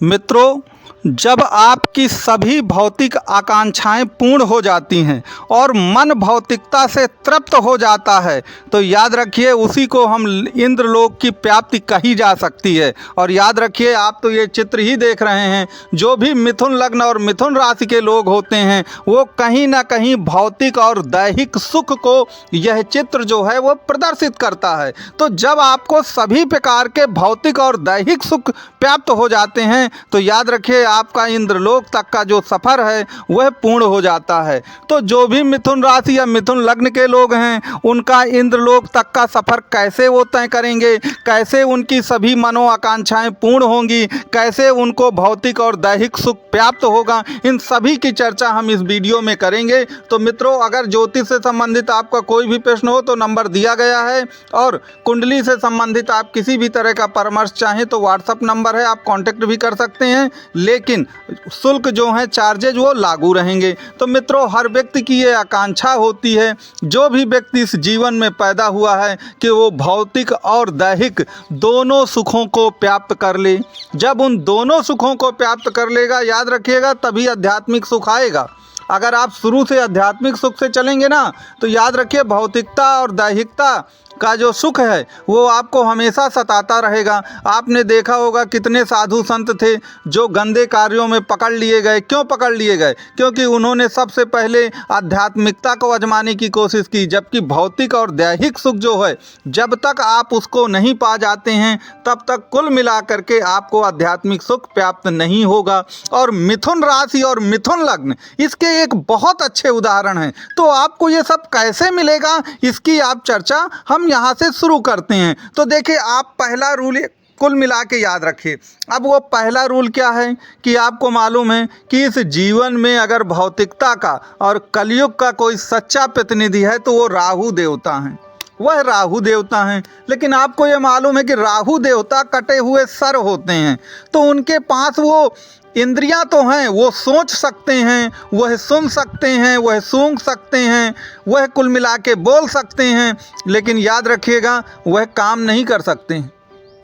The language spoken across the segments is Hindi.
मित्रों, जब आपकी सभी भौतिक आकांक्षाएं पूर्ण हो जाती हैं और मन भौतिकता से तृप्त हो जाता है तो याद रखिए उसी को हम इंद्रलोक की प्राप्ति कही जा सकती है। और याद रखिए, आप तो ये चित्र ही देख रहे हैं, जो भी मिथुन लग्न और मिथुन राशि के लोग होते हैं वो कहीं ना कहीं भौतिक और दैहिक सुख को यह चित्र जो है वो प्रदर्शित करता है। तो जब आपको सभी प्रकार के भौतिक और दैहिक सुख प्राप्त हो जाते हैं तो याद रखिए आपका इंद्रलोक तक का जो सफ़र है वह पूर्ण हो जाता है। तो जो भी मिथुन राशि या मिथुन लग्न के लोग हैं उनका इंद्रलोक तक का सफ़र कैसे वो तय करेंगे, कैसे उनकी सभी मनोआकांक्षाएं पूर्ण होंगी, कैसे उनको भौतिक और दैहिक सुख प्राप्त होगा, इन सभी की चर्चा हम इस वीडियो में करेंगे। तो मित्रों, अगर ज्योतिष से संबंधित आपका कोई भी प्रश्न हो तो नंबर दिया गया है, और कुंडली से संबंधित आप किसी भी तरह का परामर्श चाहें तो व्हाट्सअप नंबर है, आप कांटेक्ट भी कर सकते हैं। लेकिन शुल्क जो है, चार्जेज वो लागू रहेंगे। तो मित्रों, हर व्यक्ति की ये आकांक्षा होती है, जो भी व्यक्ति इस जीवन में पैदा हुआ है, कि वो भौतिक और दैहिक दोनों सुखों को प्राप्त कर ले। जब उन दोनों सुखों को प्राप्त कर लेगा, याद रखिएगा, तभी आध्यात्मिक सुख आएगा। अगर आप शुरू से आध्यात्मिक सुख से चलेंगे ना तो याद रखिए भौतिकता और दैहिकता का जो सुख है वो आपको हमेशा सताता रहेगा। आपने देखा होगा कितने साधु संत थे जो गंदे कार्यों में पकड़ लिए गए। क्यों पकड़ लिए गए? क्योंकि उन्होंने सबसे पहले आध्यात्मिकता को आजमाने की कोशिश की। जबकि भौतिक और दैहिक सुख जो है, जब तक आप उसको नहीं पा जाते हैं तब तक कुल मिला करके आपको आध्यात्मिक सुख प्राप्त नहीं होगा। और मिथुन राशि और मिथुन लग्न इसके एक बहुत अच्छे उदाहरण हैं। तो आपको ये सब कैसे मिलेगा, इसकी आप चर्चा हम यहाँ से शुरू करते हैं। तो देखिए, आप पहला रूल कुल मिला के याद रखिए। अब वो पहला रूल क्या है कि आपको मालूम है कि इस जीवन में अगर भौतिकता का और कलयुग का कोई सच्चा प्रतिनिधि है तो वो राहु देवता हैं। वह राहु देवता हैं। लेकिन आपको ये मालूम है कि राहु देवता कटे हुए सर होते हैं। तो उनके पास वो इंद्रियां तो हैं, वो सोच सकते हैं, वह सुन सकते हैं, वह सूंघ सकते हैं, वह कुल मिला के बोल सकते हैं, लेकिन याद रखिएगा वह काम नहीं कर सकते हैं।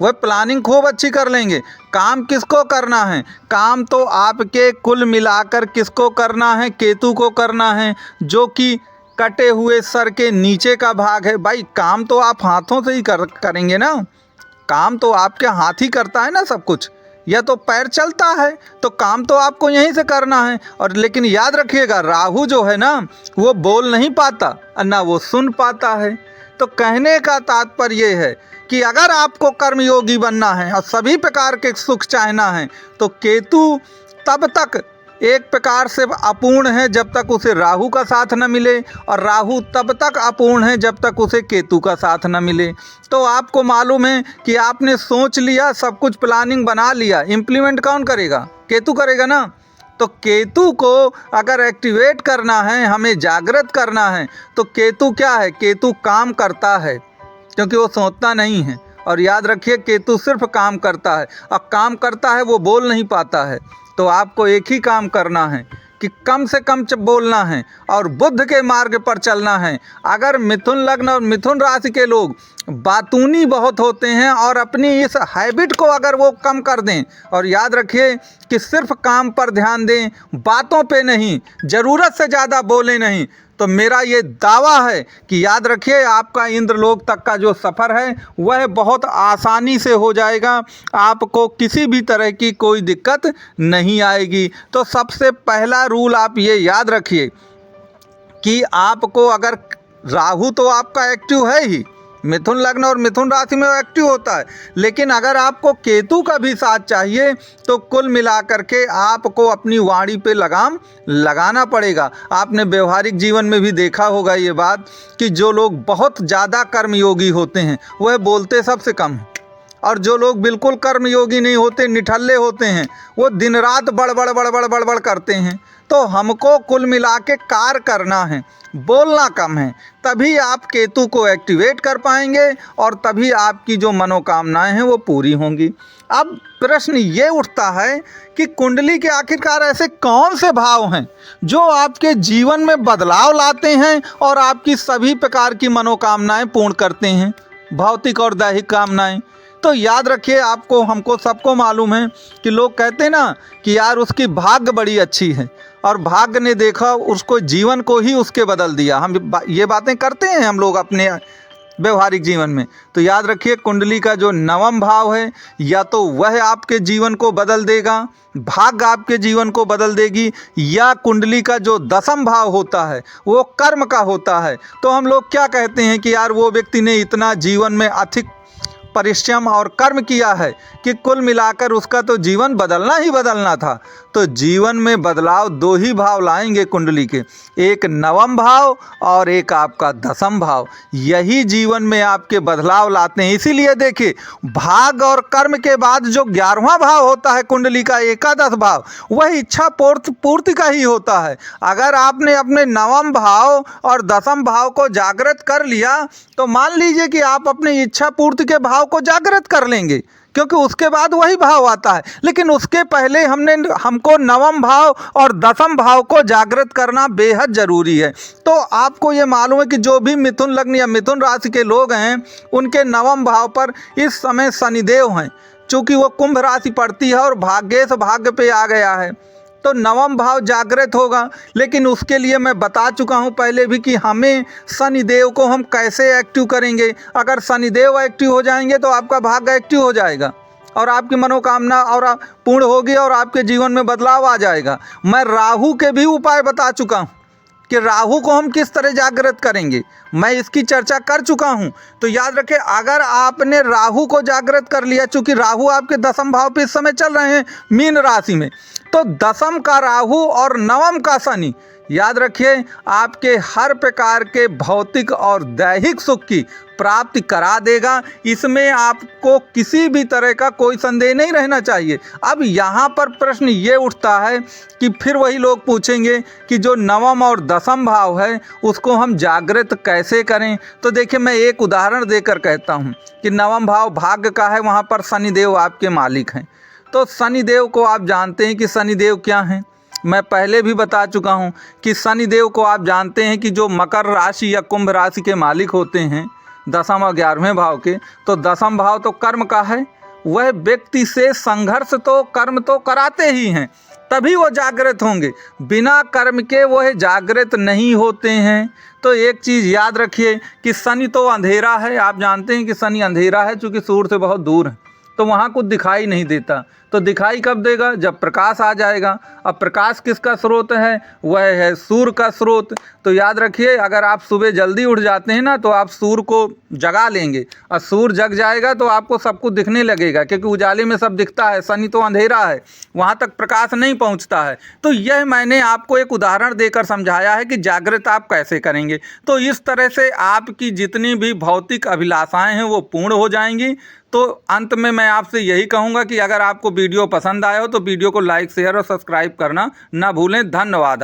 वह प्लानिंग खूब अच्छी कर लेंगे। काम किसको करना है? काम तो आपके कुल मिलाकर किसको करना है? केतु को करना है, जो कि कटे हुए सर के नीचे का भाग है। भाई, काम तो आप हाथों से ही करेंगे ना। काम तो आपके हाथ ही करता है ना सब कुछ। या तो पैर चलता है तो काम तो आपको यहीं से करना है। और लेकिन याद रखिएगा, राहु जो है ना वो बोल नहीं पाता और ना वो सुन पाता है। तो कहने का तात्पर्य ये है कि अगर आपको कर्मयोगी बनना है और सभी प्रकार के सुख चाहना है तो केतु तब तक एक प्रकार से अपूर्ण है जब तक उसे राहु का साथ न मिले, और राहु तब तक अपूर्ण है जब तक उसे केतु का साथ न मिले। तो आपको मालूम है कि आपने सोच लिया, सब कुछ प्लानिंग बना लिया, इम्प्लीमेंट कौन करेगा? केतु करेगा ना। तो केतु को अगर एक्टिवेट करना है, हमें जागृत करना है, तो केतु क्या है? केतु काम करता है, क्योंकि वो सोचता नहीं है। और याद रखिए, केतु सिर्फ काम करता है। अब काम करता है, वो बोल नहीं पाता है। तो आपको एक ही काम करना है कि कम से कम बोलना है और बुद्ध के मार्ग पर चलना है। अगर मिथुन लग्न और मिथुन राशि के लोग बातूनी बहुत होते हैं और अपनी इस हैबिट को अगर वो कम कर दें, और याद रखिए कि सिर्फ काम पर ध्यान दें, बातों पे नहीं, ज़रूरत से ज़्यादा बोले नहीं, तो मेरा ये दावा है कि याद रखिए आपका इंद्रलोक तक का जो सफ़र है वह बहुत आसानी से हो जाएगा। आपको किसी भी तरह की कोई दिक्कत नहीं आएगी। तो सबसे पहला रूल आप ये याद रखिए कि आपको अगर राहु तो आपका एक्टिव है ही, मिथुन लग्न और मिथुन राशि में वो एक्टिव होता है, लेकिन अगर आपको केतु का भी साथ चाहिए तो कुल मिलाकर के आपको अपनी वाणी पे लगाम लगाना पड़ेगा। आपने व्यवहारिक जीवन में भी देखा होगा ये बात कि जो लोग बहुत ज़्यादा कर्मयोगी होते हैं वह बोलते सबसे कम हैं, और जो लोग बिल्कुल कर्मयोगी नहीं होते, निठल्ले होते हैं, वो दिन रात बड़बड़ करते हैं। तो हमको कुल मिला के कार्य करना है, बोलना कम है, तभी आप केतु को एक्टिवेट कर पाएंगे और तभी आपकी जो मनोकामनाएं हैं वो पूरी होंगी। अब प्रश्न ये उठता है कि कुंडली के आखिरकार ऐसे कौन से भाव हैं जो आपके जीवन में बदलाव लाते हैं और आपकी सभी प्रकार की मनोकामनाएं पूर्ण करते हैं, भौतिक और दैहिक कामनाएं। तो याद रखिए, आपको हमको सबको मालूम है कि लोग कहते हैं ना कि यार उसकी भाग्य बड़ी अच्छी है और भाग्य ने देखा उसको जीवन को ही उसके बदल दिया। हम ये बातें करते हैं हम लोग अपने व्यवहारिक जीवन में। तो याद रखिए, कुंडली का जो नवम भाव है या तो वह आपके जीवन को बदल देगा, भाग्य आपके जीवन को बदल देगी, या कुंडली का जो दसम भाव होता है वो कर्म का होता है। तो हम लोग क्या कहते हैं कि यार वो व्यक्ति ने इतना जीवन में अधिक परिश्रम और कर्म किया है कि कुल मिलाकर उसका तो जीवन बदलना ही बदलना था। तो जीवन में बदलाव दो ही भाव लाएंगे कुंडली के, एक नवम भाव और एक आपका दसम भाव। यही जीवन में आपके बदलाव लाते हैं। इसीलिए देखिए, भाग और कर्म के बाद जो 11वां भाव होता है कुंडली का, एकादश भाव, वह इच्छा पूर्ति का ही होता है। अगर आपने अपने नवम भाव और दसम भाव को जागृत कर लिया तो मान लीजिए कि आप अपनी इच्छा पूर्ति के भाव को जागृत कर लेंगे, क्योंकि उसके बाद वही भाव आता है। लेकिन उसके पहले हमको नवम भाव और दसम भाव को जागृत करना बेहद ज़रूरी है। तो आपको ये मालूम है कि जो भी मिथुन लग्न या मिथुन राशि के लोग हैं, उनके नवम भाव पर इस समय शनिदेव हैं। चूँकि वो कुंभ राशि पड़ती है और भाग्य से भाग्य पे आ गया है, तो नवम भाव जागृत होगा। लेकिन उसके लिए मैं बता चुका हूँ पहले भी कि हमें शनिदेव को हम कैसे एक्टिव करेंगे। अगर शनिदेव एक्टिव हो जाएंगे तो आपका भाग्य एक्टिव हो जाएगा और आपकी मनोकामना और पूर्ण होगी और आपके जीवन में बदलाव आ जाएगा। मैं राहु के भी उपाय बता चुका हूँ कि राहु को हम किस तरह जागृत करेंगे, मैं इसकी चर्चा कर चुका हूं। तो याद रखें, अगर आपने राहु को जागृत कर लिया, चूंकि राहु आपके दसम भाव पे इस समय चल रहे हैं मीन राशि में, तो दसम का राहु और नवम का शनि, याद रखिए, आपके हर प्रकार के भौतिक और दैहिक सुख की प्राप्ति करा देगा। इसमें आपको किसी भी तरह का कोई संदेह नहीं रहना चाहिए। अब यहाँ पर प्रश्न ये उठता है कि फिर वही लोग पूछेंगे कि जो नवम और दसम भाव है उसको हम जागृत कैसे करें। तो देखिए, मैं एक उदाहरण देकर कहता हूँ कि नवम भाव भाग्य का है, वहाँ पर शनिदेव आपके मालिक हैं। तो शनिदेव को आप जानते हैं कि शनिदेव क्या हैं। मैं पहले भी बता चुका हूँ कि शनिदेव को आप जानते हैं कि जो मकर राशि या कुंभ राशि के मालिक होते हैं, दसम और 11वें भाव के, तो दसम भाव तो कर्म का है। वह व्यक्ति से संघर्ष तो कर्म तो कराते ही हैं, तभी वो जागृत होंगे। बिना कर्म के वह जागृत नहीं होते हैं। तो एक चीज़ याद रखिए कि शनि तो अंधेरा है। आप जानते हैं कि शनि अंधेरा है, चूँकि सूर्य से बहुत दूर है, तो वहाँ कुछ दिखाई नहीं देता। तो दिखाई कब देगा? जब प्रकाश आ जाएगा। अब प्रकाश किसका स्रोत है? वह है सूर्य का स्रोत। तो याद रखिए, अगर आप सुबह जल्दी उठ जाते हैं ना, तो आप सूर्य को जगा लेंगे और सूर्य जग जाएगा तो आपको सब कुछ दिखने लगेगा, क्योंकि उजाले में सब दिखता है। शनि तो अंधेरा है, वहाँ तक प्रकाश नहीं पहुँचता है। तो यह मैंने आपको एक उदाहरण देकर समझाया है कि जागृत आप कैसे करेंगे। तो इस तरह से आपकी जितनी भी भौतिक अभिलाषाएँ हैं वो पूर्ण हो जाएंगी। तो अंत में मैं आपसे यही कहूँगा कि अगर आपको वीडियो पसंद आया हो तो वीडियो को लाइक, शेयर और सब्सक्राइब करना ना भूलें। धन्यवाद।